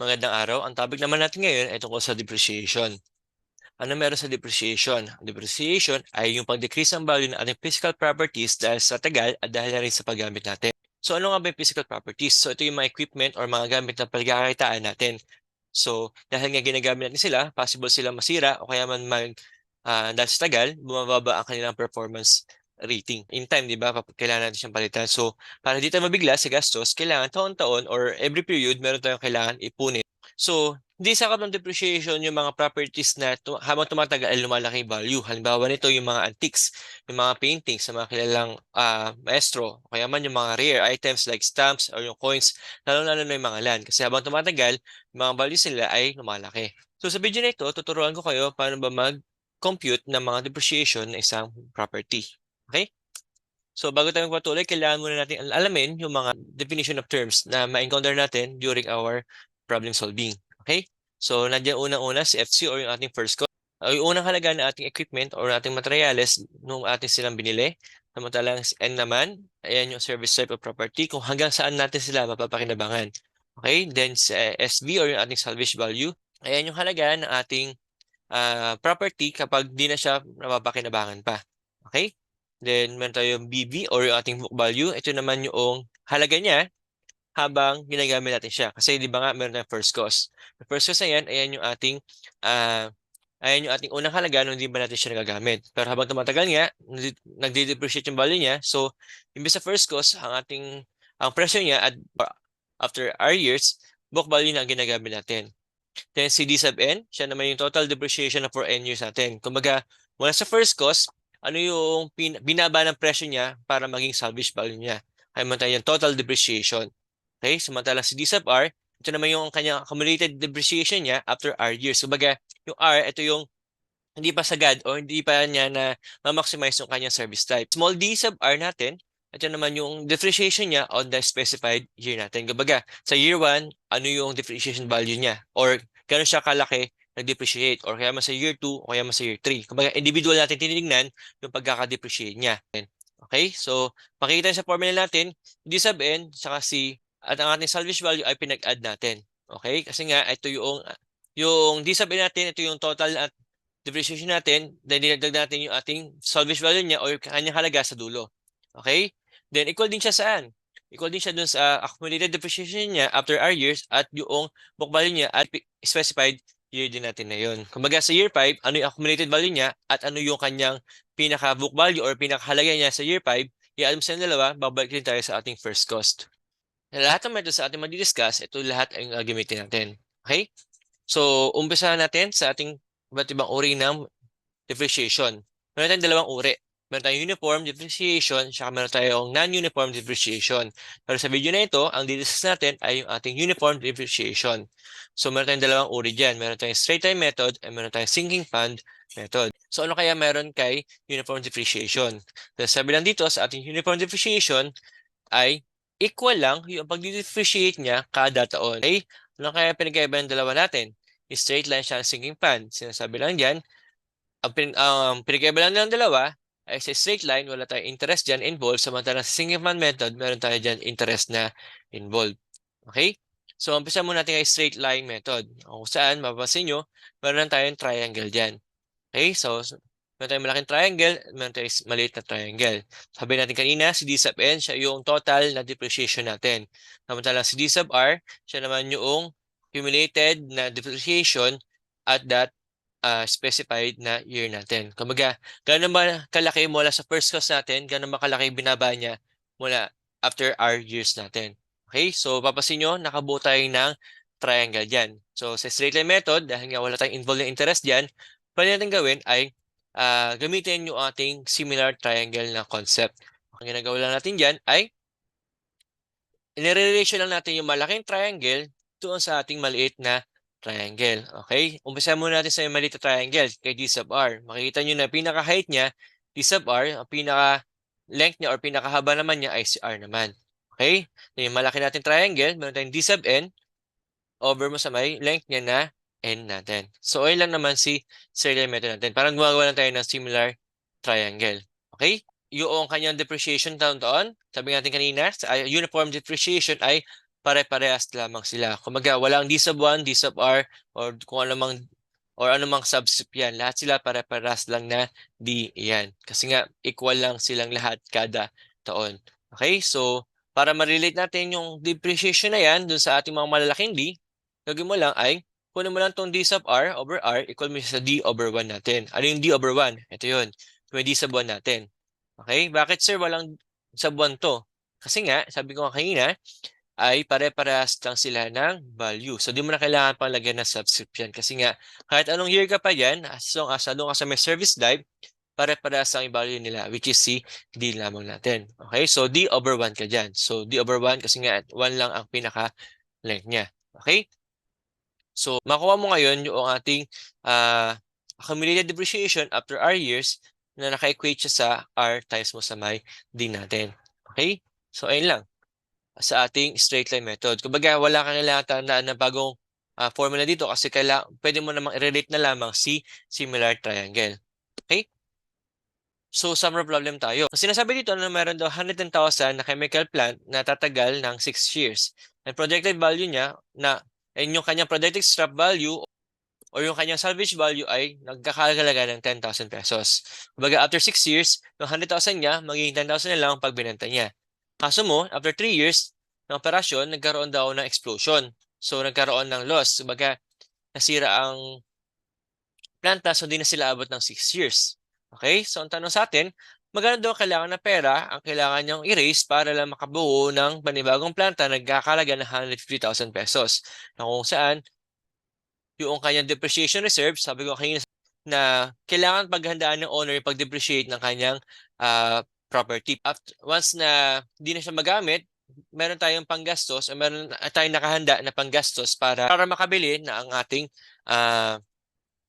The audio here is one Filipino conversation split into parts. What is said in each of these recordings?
Magandang araw. Ang topic naman natin ngayon ay tungkol sa depreciation. Ano meron sa depreciation? Ang depreciation ay yung pag-decrease ng value ng ating physical properties dahil sa tagal at dahil na rin sa paggamit natin. So ano nga ba yung physical properties? So ito yung mga equipment or mga gamit na pagkakakitaan natin. So dahil nga ginagamit natin sila, possible sila masira o kaya man dahil sa tagal, bumababa ang kanilang performance rating. In time, di ba? Kailangan natin siyang palitan. So para di tayo mabigla sa gastos, kailangan taon-taon or every period, meron tayong kailangan ipunin. So, hindi sakap ng depreciation yung mga properties na habang tumatagal ay lumalaki yung value. Halimbawa nito yung mga antiques, yung mga paintings sa mga kilalang maestro, o kaya man yung mga rare items like stamps or yung coins, lalo-lalo na yung mga land. Kasi habang tumatagal, yung mga values nila ay lumalaki. So sa video na ito, tuturuan ko kayo paano ba mag-compute ng mga depreciation ng isang property. Okay? So bago tayo magpatuloy, kailangan muna natin alamin yung mga definition of terms na ma-encounter natin during our problem solving. Okay? So nandiyan unang-una si FC or yung ating first cost. Yung unang halaga ng ating equipment or ating materials nung ating silang binili. Samantalang si N naman, ayan yung service type of property kung hanggang saan natin sila mapapakinabangan. Okay? Then sa SV or yung ating salvage value, ayan yung halaga ng ating property kapag di na siya mapapakinabangan pa. Okay? Then, meron tayong BV or yung ating book value. Ito naman yung halaga niya habang ginagamit natin siya. Kasi di ba nga, meron tayong first cost. The first cost na yan, uh, ayan yung ating unang halaga nung di ba natin siya nagagamit. Pero habang tumatagal nga, nagde-depreciate yung value niya. So, imbes sa first cost, ang presyo niya at after R years, book value na ang ginagamit natin. Then si D sub N, siya naman yung total depreciation for N years natin. Kumbaga, mula sa first cost, ano yung binaba ng presyo niya para maging salvage value niya. Kaya man tayo yung total depreciation. Okay? Samantala si D sub R, ito naman yung kanyang accumulated depreciation niya after R years. Kumbaga, yung R, ito yung hindi pa sagad o hindi pa niya na ma-maximize yung kanyang service type. Small d sub r natin, ito naman yung depreciation niya on the specified year natin. Kumbaga, sa year 1, ano yung depreciation value niya? Or gano'n siya kalaki nag-depreciate? Or kaya man sa year 2 o kaya man sa year 3. Kumbaga, individual natin tinitingnan yung pagkaka-depreciate niya. Okay? So, makikita sa formula natin, d sub n, saka c, at ang ating salvage value ay pinag-add natin. Okay? Kasi nga, ito yung d sub n natin, ito yung total at depreciation natin, then dinagdag natin yung ating salvage value niya or kanyang halaga sa dulo. Okay? Then equal din siya saan? Equal din siya dun sa accumulated depreciation niya after R years at yung book value niya at specified year din natin na yun. Kumbaga sa year 5, ano yung accumulated value niya at ano yung kanyang pinaka-book value or pinaka-halaga niya sa year 5, i-add mo sa dalawa, babalik din tayo sa ating first cost. Lahat ng method sa ating mag-discuss, ito lahat ay gagamitin natin. Okay? So, umpisa natin sa ating iba't ibang uri ng depreciation. Meron tayong dalawang uri. Meron tayong uniform depreciation, saka meron tayong non-uniform depreciation. Pero sa video na ito, ang didiscuss natin ay yung ating uniform depreciation. So, meron tayong dalawang uri dyan. Meron tayong straight line method at meron tayong sinking fund method. So, ano kaya meron kay uniform depreciation? So, sabi lang dito, sa ating uniform depreciation ay equal lang yung pag-depreciate niya kada taon. Okay? Ano kaya pinagkaiba ng dalawa natin? Straight line siya ng sinking fund. Sinasabi lang dyan, ang pinagkaiba lang ng dalawa ay sa straight line, wala tayong interest dyan involved. Samantalang sa sinking fund method, meron tayo dyan interest na involved. Okay? So, umpisa muna natin kay straight line method. Kung saan, mapapansin nyo, meron tayong triangle dyan. Okay? So, meron tayong malaking triangle, meron tayong maliit na triangle. Sabi natin kanina, si D sub N, siya yung total na depreciation natin. Samantalang si D sub R, siya naman yung cumulated na depreciation at that specified na year natin. Kumbaga, gano'n ba kalaki mula sa first cost natin, gano'n ba kalaki binaba niya mula after our years natin. Okay? So, papasin nyo, nakabuo tayo ng triangle dyan. So, sa straight line method, dahil nga wala tayong involved na interest dyan, pwede natin gawin ay gamitin yung ating similar triangle na concept. Ang ginagawa lang natin dyan ay inire-relation lang natin yung malaking triangle doon sa ating maliit na triangle. Okay? Umpisa muna natin sa maliit na triangle kay D sub R. Makikita nyo na pinaka-height niya, D sub R, ang pinaka-length niya or pinaka-haba naman niya ay si R naman. Okay? Yung malaki natin triangle, meron tayong D sub N, over mo sa may length niya na N natin. So, ayun lang naman si serial method natin. Parang gumagawa lang tayo ng similar triangle. Okay? Yung kanyang depreciation taon-taon, sabi natin kanina, sa uniform depreciation ay pare-parehas lamang sila. Kumbaga, walang D sub 1, D sub R, or kung ano mang or anumang subscript yan. Lahat sila pare-parehas lang na D yan. Kasi nga, equal lang silang lahat kada taon. Okay? So, para ma-relate natin yung depreciation na yan dun sa ating mga malalaking D, gagawin mo lang ay kunin mo lang tong D sub R over R equal mo sa D over 1 natin. Ano yung D over 1? Ito yun. Yung D sub 1 natin. Okay? Bakit sir walang sub 1 to? Kasi nga, sabi ko nga kanina, ay pare-parehas lang sila ng value. So, di mo na kailangan pang lagyan ng subscription. Kasi nga, kahit anong year ka pa yan, as long as ka sa may service life, pare-parehas ang value nila, which is si D lamang natin. Okay? So, D over 1 ka dyan. So, D over 1 kasi nga 1 lang ang pinaka-length niya. Okay? So, makuha mo ngayon yung ating accumulated depreciation after R years na naka-equate siya sa R times mo sa may D natin. Okay? So, ayun lang sa ating straight line method. Kumbaga, wala kang kailangan tandaan na bagong formula dito kasi pwede mo namang i-relate na lamang si similar triangle. Okay? So, summary problem tayo. Ang sinasabi dito na meron daw 110,000 na chemical plant na tatagal ng 6 years. And projected value niya and yung kanyang projected scrap value o yung kanyang salvage value ay nagkakalaga ng 10,000 pesos. Kumbaga, after 6 years, yung 100,000 niya, magiging 10,000 na lang pag binenta niya. Kaso mo, after 3 years ng operasyon, nagkaroon daw ng explosion. So, nagkaroon ng loss. Kumbaga, nasira ang planta, so hindi na sila abot ng 6 years. Okay? So, ang tanong sa atin, magkano daw kailangan na pera ang kailangan niyang erase para lang makabuo ng panibagong planta na nagkakalaga ng 150,000 pesos. Na kung saan, yung kanyang depreciation reserve, sabi ko kanina na kailangan paghandaan ng owner yung pag-depreciate ng kanyang property. Once na hindi na siya magamit, meron tayong panggastos o meron tayong nakahanda na panggastos para makabili na ang ating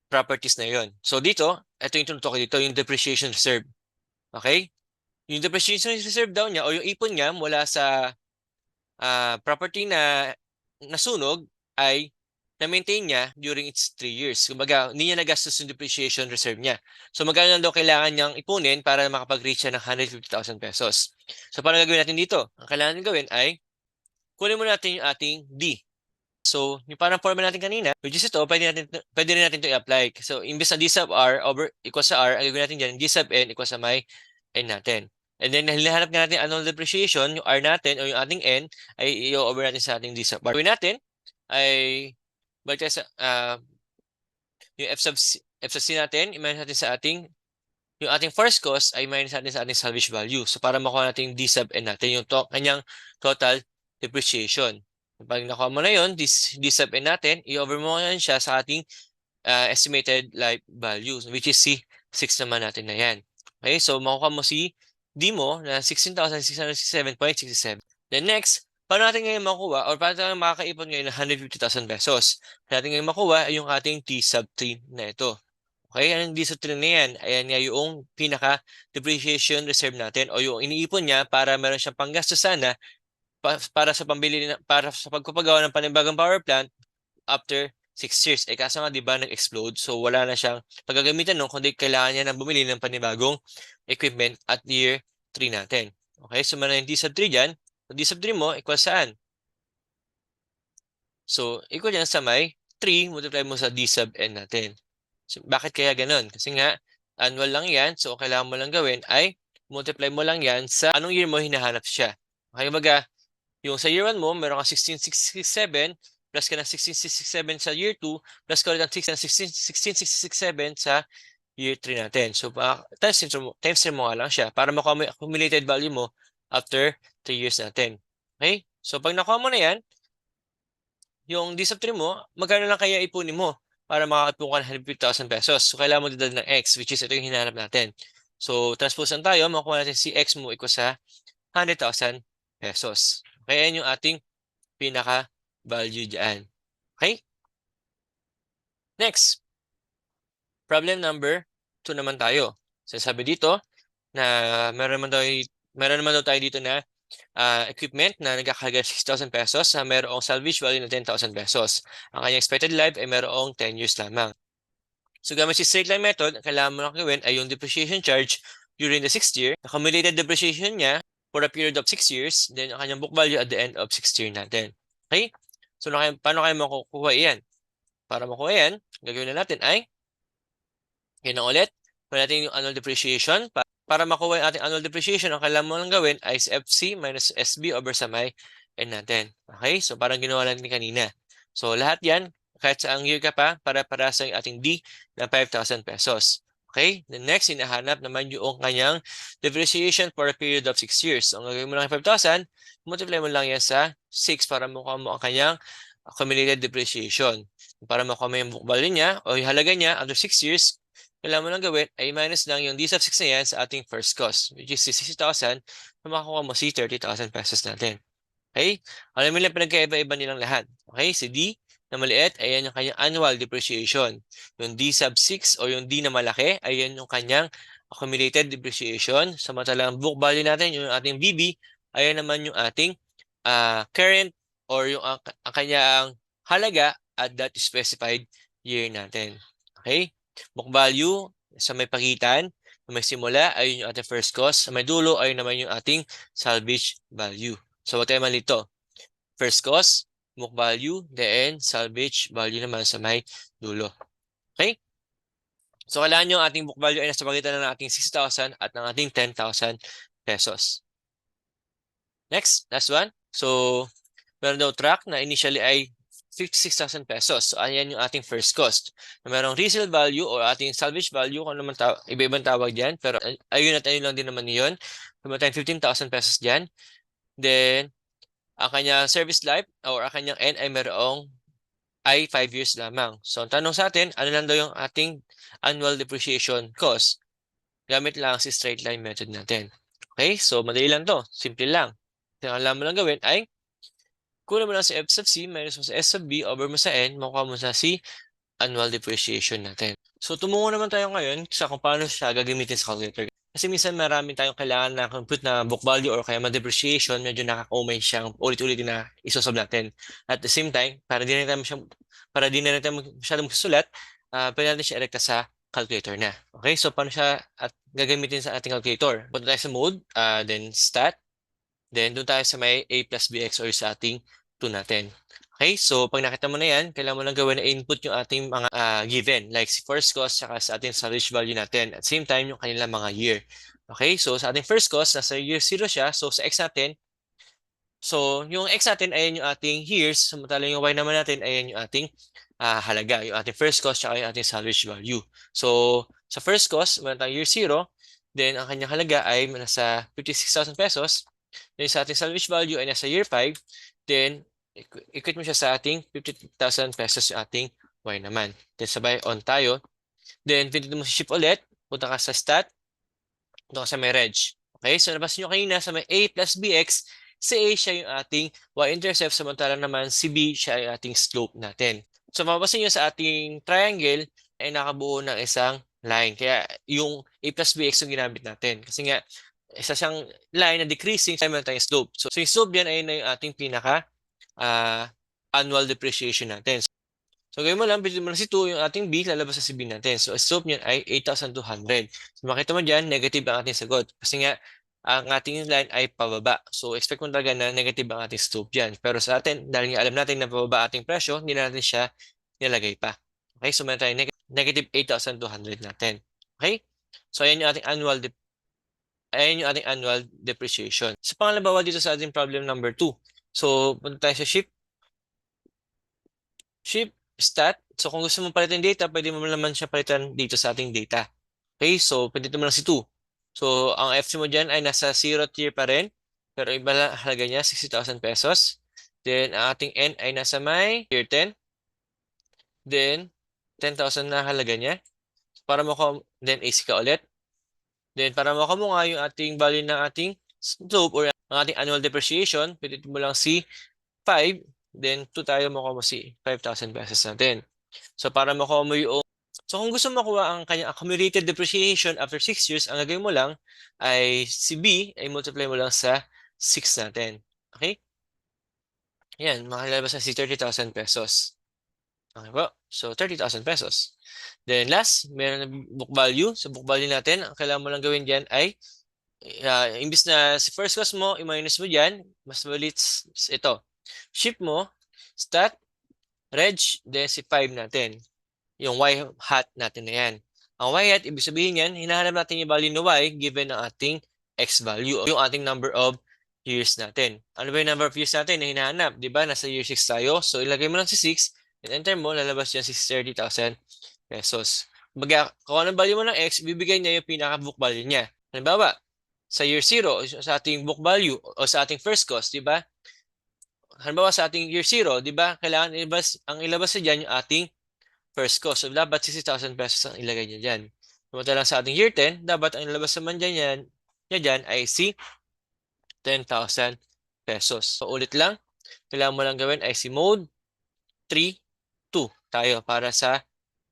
properties na yon. So dito, ito yung tinutukoy dito, yung depreciation reserve. Okay? Yung depreciation reserve daw niya o yung ipon niya mula sa property na nasunog ay na-maintain niya during its 3 years. Kumbaga, hindi niya nagastos yung depreciation reserve niya. So, magkano lang daw kailangan niyang ipunin para makapag-reach siya ng 150,000 pesos. So, paano gagawin natin dito? Ang kailangan natin gawin ay kunin muna natin yung ating D. So, yung parang formula natin kanina, which is ito, pwede rin natin ito i-apply. So, imbes na D sub R over equals sa R, ang gagawin natin dyan, D sub N equals sa may N natin. And then, hinahanap nga natin annual depreciation, yung R natin o yung ating N, ay i-over natin sa ating D sub R. Gawin natin ay balik tayo sa yung F sub C natin, i-minus natin sa yung ating first cost ay minus natin sa ating salvage value. So, para makuha natin yung D sub N natin, yung kanyang total depreciation. Pag nakuha mo na yun, D sub N natin, i-over mo yan siya sa ating estimated life value, which is si 6 naman natin na yan. Okay, so makuha mo si D mo na 16,667.67. Then next, paano natin ngayon makuha or paano natin makakaipon ngayon ng 150,000 pesos? Natin ngayon makuha ay yung ating T sub 3 na ito. Okay, ang D sub 3 na yan, ayan nga yung pinaka-depreciation reserve natin o yung iniipon niya para meron siyang panggastos sana para sa pagpapagawa ng panibagong power plant after 6 years. Eh kaso nga, di ba, nag-explode. So, wala na siyang pagagamitan nun, kundi kailangan niya na bumili ng panibagong equipment at year 3 natin. Okay, so meron yung D sub 3 dyan. So, D sub 3 mo, equal saan? So, equal yan sa may 3, multiply mo sa D sub N natin. So, bakit kaya ganun? Kasi nga, annual lang yan. So, kailangan mo lang gawin ay multiply mo lang yan sa anong year mo hinahanap siya. Okay, baga, yung sa year 1 mo, meron ka 16,667, plus ka ng 16,667 sa year 2, plus ka ulit ng 16,667 sa year 3 natin. So, times 3 mo nga lang siya para makuha mo yung accumulated value mo after 3 years natin. Okay? So, pag nakuha mo na yan, yung D sub 3 mo, magkano lang kaya ipunin mo para makakatipon ka ng 150,000 pesos. So, kailangan mo didal ng X, which is ito yung hinahanap natin. So, transpose lang tayo, makuha natin si X mo equal sa 100,000 pesos. Kaya yan yung ating pinaka-value dyan. Okay? Next. Problem number 2 naman tayo. So, sabi dito na meron naman daw tayo dito na equipment na nagkakahalaga 6,000 pesos sa merong salvage value na 10,000 pesos. Ang kanyang expected life ay merong 10 years lamang. So, gamit si straight line method, ang kailangan mo lang gawin ay yung depreciation charge during the 6th year. Accumulated depreciation niya for a period of 6 years, then ang kanyang book value at the end of 6th year natin. Okay? So, paano kayo makukuha yan? Para makuha yan, gagawin na natin ay, yun na ulit, gawin natin yung annual depreciation. Para makuha yung ating annual depreciation, ang kailangan mo lang gawin ay FC minus SB over sa may N natin. Okay? So, parang ginawa natin kanina. So, lahat yan, kahit sa ang year ka pa, para sa ating D na 5,000 pesos. Okay? The next, hinahanap naman yung kanyang depreciation for a period of 6 years. So, ang gagawin mo lang 5,000, multiply mo lang yan sa 6 para makuha mo ang kanyang accumulated depreciation. Para makuha mo yung book value niya o yung halaga niya after 6 years, kailangan mo lang gawin ay minus lang yung D sub 6 na yan sa ating first cost, which is 60,000, na makakuha mo si 30,000 pesos natin. Okay? Alam mo lang pinagkaiba-iba nilang lahat. Okay? Si D na maliit, ayan yung kanyang annual depreciation. Yung D sub 6 o yung D na malaki, ayan yung kanyang accumulated depreciation. Samantalang book value natin, yung ating BB, ayan naman yung ating current or yung ang kanyang halaga at that specified year natin. Okay? Book value sa may pagitan, sa may simula, ayun yung ating first cost. Sa may dulo, ayun naman yung ating salvage value. So, wag tayo malito. First cost, book value, then salvage value naman sa may dulo. Okay? So, kailangan yung ating book value ay nasa pagitan ng ating 6,000 at ng ating 10,000 pesos. Next, last one. So, meron daw truck na initially ay 56,000 pesos. So, ayan yung ating first cost. Merong resale value o ating salvage value, kung naman iba-ibang tawag dyan. Pero ayun at ayun lang din naman yun. Meron tayong 15,000 pesos dyan. Then, ang kanyang service life or ang kanyang N ay 5 years lamang. So, ang tanong sa atin, ano lang daw yung ating annual depreciation cost? Gamit lang si straight line method natin. Okay? So, madali lang to. Simple lang. Ang alam mo lang gawin ay kunin mo lang si F sub C minus mo sa S sub B over mo sa N, makuha mo sa C annual depreciation natin. So, tumungo naman tayo ngayon sa kung paano siya gagamitin sa calculator. Kasi minsan marami tayong kailangan na compute na book value or kaya ma-depreciation, medyo nakaka-umay siyang ulit-ulit na isosolve natin. At the same time, para di na tayo masyadong magsusulat, pwede natin siya erekta sa calculator na. Okay, so paano siya at gagamitin sa ating calculator? Punta tayo sa mode, then stat, then doon tayo sa may a plus bx or sa ating 2 natin. Okay, so pag nakita mo na yan, kailangan mo lang gawin na input yung ating mga given, like si first cost saka sa ating salvage value natin. At same time, yung kanilang mga year. Okay, so sa ating first cost, nasa year 0 siya. So sa x natin, so yung x natin, ayan yung ating years. Samantalang yung y naman natin, ayan yung ating halaga. Yung ating first cost saka yung ating salvage value. So sa first cost, meron tayong year 0. Then ang kanyang halaga ay nasa 56,000 pesos. Then sa ating salvage value ay nasa year 5. Then equate mo siya sa ating 50,000 pesos yung ating Y naman. Then sabay on tayo. Then pindutin mo si ship ulit. Punta ka sa stat. Punta ka sa may reg. Okay, so nabasa nyo kanina sa may A plus BX, si A siya yung ating Y-intercept, samantalang naman si B siya yung ating slope natin. So mapapansin nyo sa ating triangle ay nakabuo ng isang line. Kaya yung A plus BX yung ginamit natin. Kasi nga, isa siyang line na decreasing, sa meron tayong slope. So yung slope yan ay na yung ating pinaka annual depreciation natin. So, gawin mo lang, pindutin mo lang si 2, yung ating B, lalabas sa si B natin. So, slope niyan ay 8,200. So, makita mo dyan, negative ang ating sagot. Kasi nga, ang ating line ay pababa. So, expect mo talaga na negative ang ating slope dyan. Pero sa atin, dahil nga alam natin na pababa ating presyo, hindi na natin siya nilagay pa. Okay, so meron tayong negative 8,200 natin. Okay? So, ayan yung ating annual depreciation. Sa pangalabawa dito sa ating problem number 2. So, punta tayo sa shift stat. So, kung gusto mo palitan data, pwede mo naman siya palitan dito sa ating data. Okay, so pwede mo lang si 2. So, ang FC mo dyan ay nasa 0 tier pa rin. Pero iba lang halaga niya, 60,000 pesos. Then, ang ating N ay nasa may tier 10. Then, 10,000 na halaga niya. Para mo then AC ka ulit. Then, para makuha mo nga yung ating value ng ating slope or ang ating annual depreciation, pwede mo lang si 5. Then, 2 tayo makuha mo si 5,000 pesos natin. So, para makuha mo yung So, kung gusto mo makuha ang kanyang accumulated depreciation after 6 years, ang gagawin mo lang ay si B ay multiply mo lang sa 6 natin. Okay? Yan, makalabas na si 30,000 pesos. Okay po? So, 30,000 pesos. Then last, meron na book value. So, book value natin, ang kailangan mo lang gawin dyan ay imbis na si first cost mo, i-minus mo dyan, mas malit ito. Ship mo, stat, reg, then si 5 natin. Yung y hat natin na yan. Ang y hat, ibig sabihin yan, hinahanap natin yung value ng y given ang ating x value, yung ating number of years natin. Ano ba yung number of years natin na hinahanap? Di ba? Nasa year 6 tayo. So, ilagay mo lang si 6, and enter mo, lalabas yan si 30,000 pesos. Kumbaga, kung anong value mo ng x, bibigay niya yung pinaka-book value niya. Halimbawa, sa year 0, sa ating book value, o sa ating first cost, di ba? Halimbawa, sa ating year 0, di ba? Kailangan ilabas sa dyan yung ating first cost. So, dapat 60,000 pesos ang ilagay niya dyan. Samantalang sa ating year 10, dapat ang ilabas naman niya dyan ay si 10,000 pesos. So, ulit lang, kailangan mo lang gawin ay si mode 3, 2 tayo para sa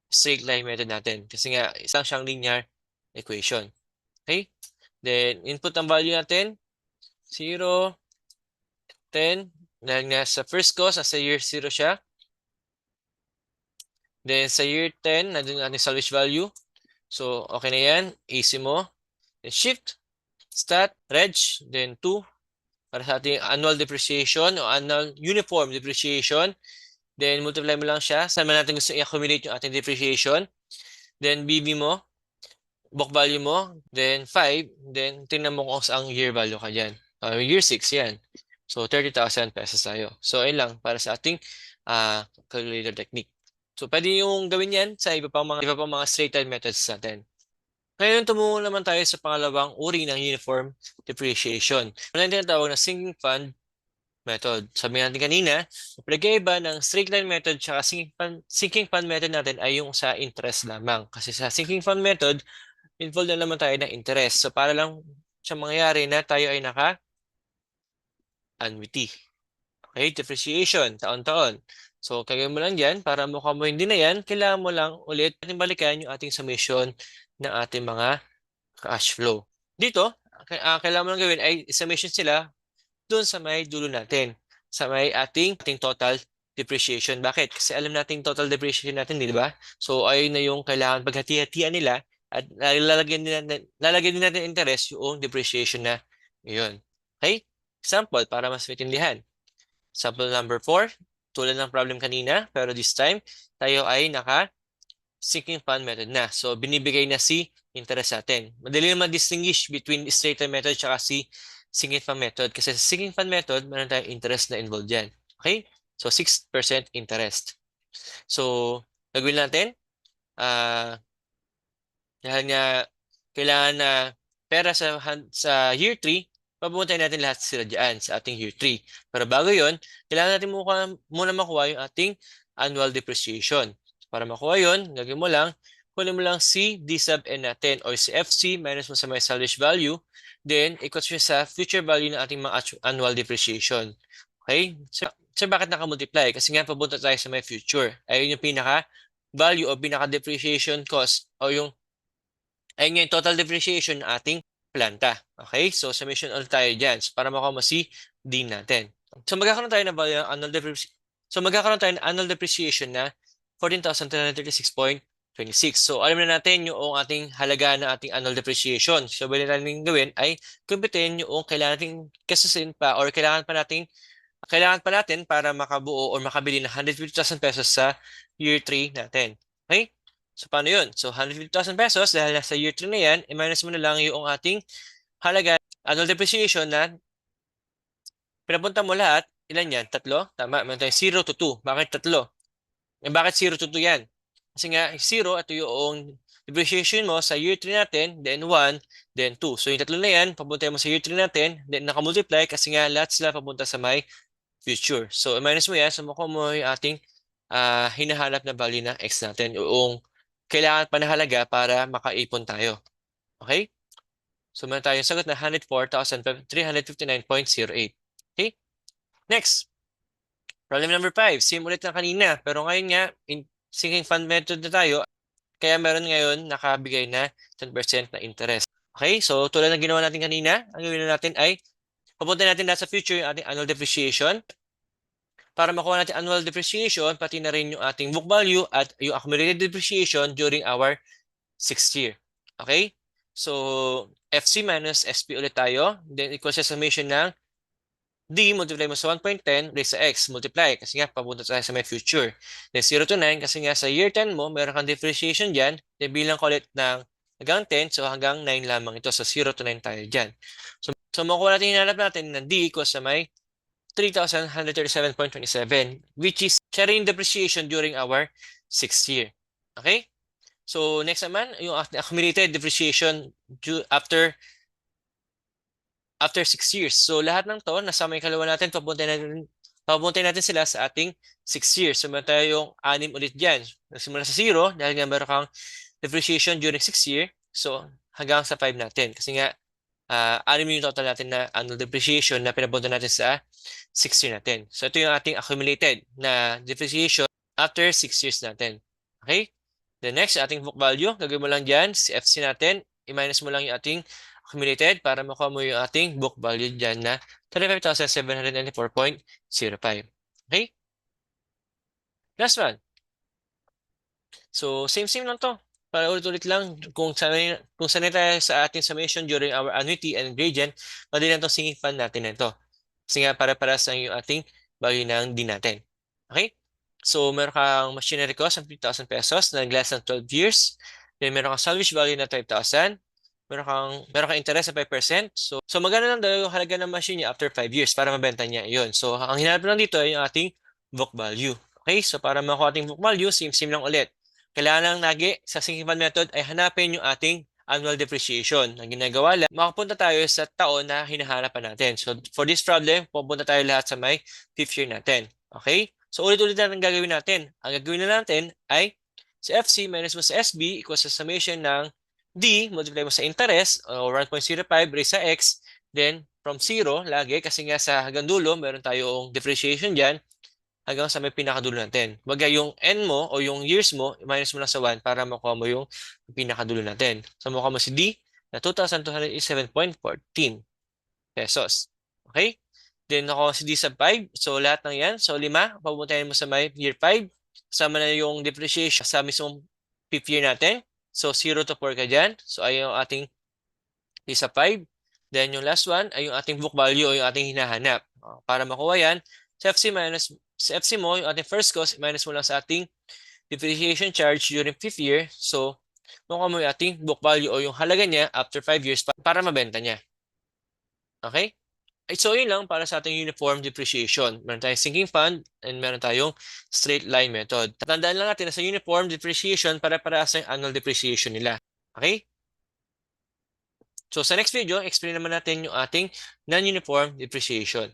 straight line method natin. Kasi nga, isang siyang linear equation. Okay? Then, input ang value natin, 0, 10, dahil nga sa first cost, sa year 0 siya. Then, sa year 10, nandun yung ating salvage value. So, okay na yan. Easy mo. Then, shift, stat, reg, then 2, para sa ating annual depreciation o annual uniform depreciation. Then, multiply mo lang siya. Saan man natin gusto i-accumulate yung ating depreciation. Then, BB mo, book value mo, then 5, then tingnan mo kung saan year value ka dyan. Year 6, yan. So, 30,000 pesos tayo. So, ayun lang para sa ating calculator technique. So, pwede yung gawin yan sa iba pang mga straight line methods natin. Ngayon, tumungo naman tayo sa pangalawang uri ng uniform depreciation. Ano yung tinatawag na sinking fund method. Sabi natin kanina, pagkaiba ng straight line method at sinking fund method natin ay yung sa interest lamang. Kasi sa sinking fund method, involved na naman tayo ng interest. So, para lang siya mangyayari na tayo ay naka-annuity. Okay, depreciation, taon-taon. So, kagawin mo lang dyan, para mukha mo hindi na yan, kailangan mo lang ulit ating balikan yung ating summation ng ating mga cash flow. Dito, kailangan mo lang gawin ay summation sila doon sa may dulo natin, sa may ating total depreciation. Bakit? Kasi alam natin total depreciation natin, di ba? So, ayun na yung kailangan paghati-hatian nila at lalagyan din natin interest yung depreciation na yun. Okay? Example, para mas maintindihan. Sample number 4, tulad ng problem kanina, pero this time, tayo ay sinking fund method na. So, binibigay na si interest natin. Madali naman distinguish between straight line method at si sinking fund method. Kasi sa sinking fund method, meron tayong interest na involved dyan. Okay? So, 6% interest. So, gagawin natin, dahil nga kailangan na pera sa year 3, papupuntahin natin lahat sila dyan sa ating year 3. Pero bago yon, kailangan natin muna makuha yung ating annual depreciation. Para makuha yon, gagawin mo lang, kunin mo lang si D sub N natin or si FC minus mo sa may salvage value, then equals siya sa future value ng ating mga annual depreciation. Okay? So bakit nakamultiply? Kasi nga papunta tayo sa may future. Ayun yung pinaka value o pinaka depreciation cost o yung ayun nga yung total depreciation ng ating planta. Okay? So, summation ulit tayo dyan. So, para makuha mo si D natin. So, magkakaroon tayo ng annual depreciation na 14,336.26. So, alam na natin yung ating halaga ng ating annual depreciation. So, pwede natin gawin ay kumpitin yung kailangan natin kasusin pa or kailangan pa natin para makabuo or makabili ng 150,000 pesos sa year 3 natin. Okay? So, paano yun? So, 150,000 pesos dahil nasa year 3 na yan, i-minus mo na lang yung ating halaga, annual depreciation na pinapunta mo lahat. Ilan yan? 3? Tama. Meron tayong 0 to 2. Bakit 3? Bakit 0 to 2 yan? Kasi nga, 0, ito yung depreciation mo sa year 3 natin, then 1, then 2. So, yung 3 na yan, papunta mo sa year 3 natin, then nakamultiply kasi nga lahat sila papunta sa my future. So, i-minus mo yan. So, makuha mo yung ating hinahanap na value ng x natin. Yung kailangan pa na halaga para makaipon tayo. Okay? So, meron tayong sagot na 104,359.08. Okay? Next. Problem number 5. Same ulit na kanina. Pero ngayon nga, in sinking fund method na tayo. Kaya meron ngayon nakabigay na 10% na interest. Okay? So, tulad ng ginawa natin kanina, ang gawin natin ay papunta natin na sa future yung ating annual depreciation. Para makuha natin annual depreciation, pati na rin yung ating book value at yung accumulated depreciation during our 6th year. Okay? So, FC minus SP ulit tayo. Then, equals sa summation ng D, multiply mo sa 1.10 raised sa X, multiply, kasi nga papunta tayo sa may future. Then 0 to 9, kasi nga sa year 10 mo, meron kang depreciation dyan, then bilang ko ulit ng hanggang 10, so hanggang 9 lamang ito, so 0 to 9 tayo dyan. So makuha natin, hinanap natin na D equals sa may 3,137.27, which is sharing depreciation during our 6th year. Okay? So next naman, yung accumulated depreciation after 6 years. So lahat ng to, nasa may kalawa natin, papuntayin natin sila sa ating 6 years. So meron tayo yung 6 ulit dyan. Nagsimula sa 0, dahil nga meron kang depreciation during 6 year. So hanggang sa 5 natin. Kasi nga, 6 yung total natin na annual depreciation na pinapunta natin sa 6 year natin. So ito yung ating accumulated na depreciation after 6 years natin. Okay? The next, ating book value, gagawin mo lang dyan, si FC natin, i-minus mo lang yung ating accumulated para makuha mo yung ating book value dyan na 35,794.05. Okay? Last one. So, same lang to. Para ulit-ulit lang, kung sanay tayo sa ating summation during our annuity and gradient, madali lang itong sinking fund natin na ito. Kasi nga, para-paras lang yung ating value ng D natin. Okay? So, meron kang machinery cost ng 3,000 pesos na last ng 12 years. Then, meron kang salvage value na 5,000. Meron kang interest na 5%. So magkano lang daw yung halaga ng machine niya after 5 years para mabenta niya. Yun. So, ang hinanap lang dito ay yung ating book value. Okay? So, para makuha ating book value, same lang ulit. Kailangan lang lagi sa sinking fund method ay hanapin yung ating annual depreciation. Ang ginagawa lang, makapunta tayo sa taon na hinahanapan natin. So, for this problem, pupunta tayo lahat sa may 5th year natin. Okay? So, ulit-ulit na ang gagawin natin. Ang gagawin na natin ay sa FC minus mo sa SB equals sa summation ng D, multiply mo sa interest, or 1.05 raised sa X, then from 0, lagi, kasi nga sa hanggang dulo, meron tayong depreciation dyan, hanggang sa may pinakadulo natin. Baga yung N mo, o yung years mo, minus mo lang sa 1 para makuha mo yung pinakadulo natin. So, makuha mo si D na 2,207.14 pesos. Okay? Then, nakuha si D sa 5. So, lahat ng yan. So, 5, papuntahin mo sa may year 5. Kasama na yung depreciation sa mismong 5th year natin. So, 0 to 4 ka dyan. So, ay yung ating isa 5. Then, yung last one ay yung ating book value o yung ating hinahanap. Para makuha yan, sa FC mo, yung ating first cost, minus mo lang sa ating depreciation charge during 5th year. So, makuha mo yung ating book value o yung halaga niya after 5 years para mabenta niya. Okay? So, yun lang para sa ating uniform depreciation. Meron tayong sinking fund and meron tayong straight line method. Tandaan lang natin na sa uniform depreciation, para-parehas yung annual depreciation nila. Okay? So, sa next video, explain naman natin yung ating non-uniform depreciation.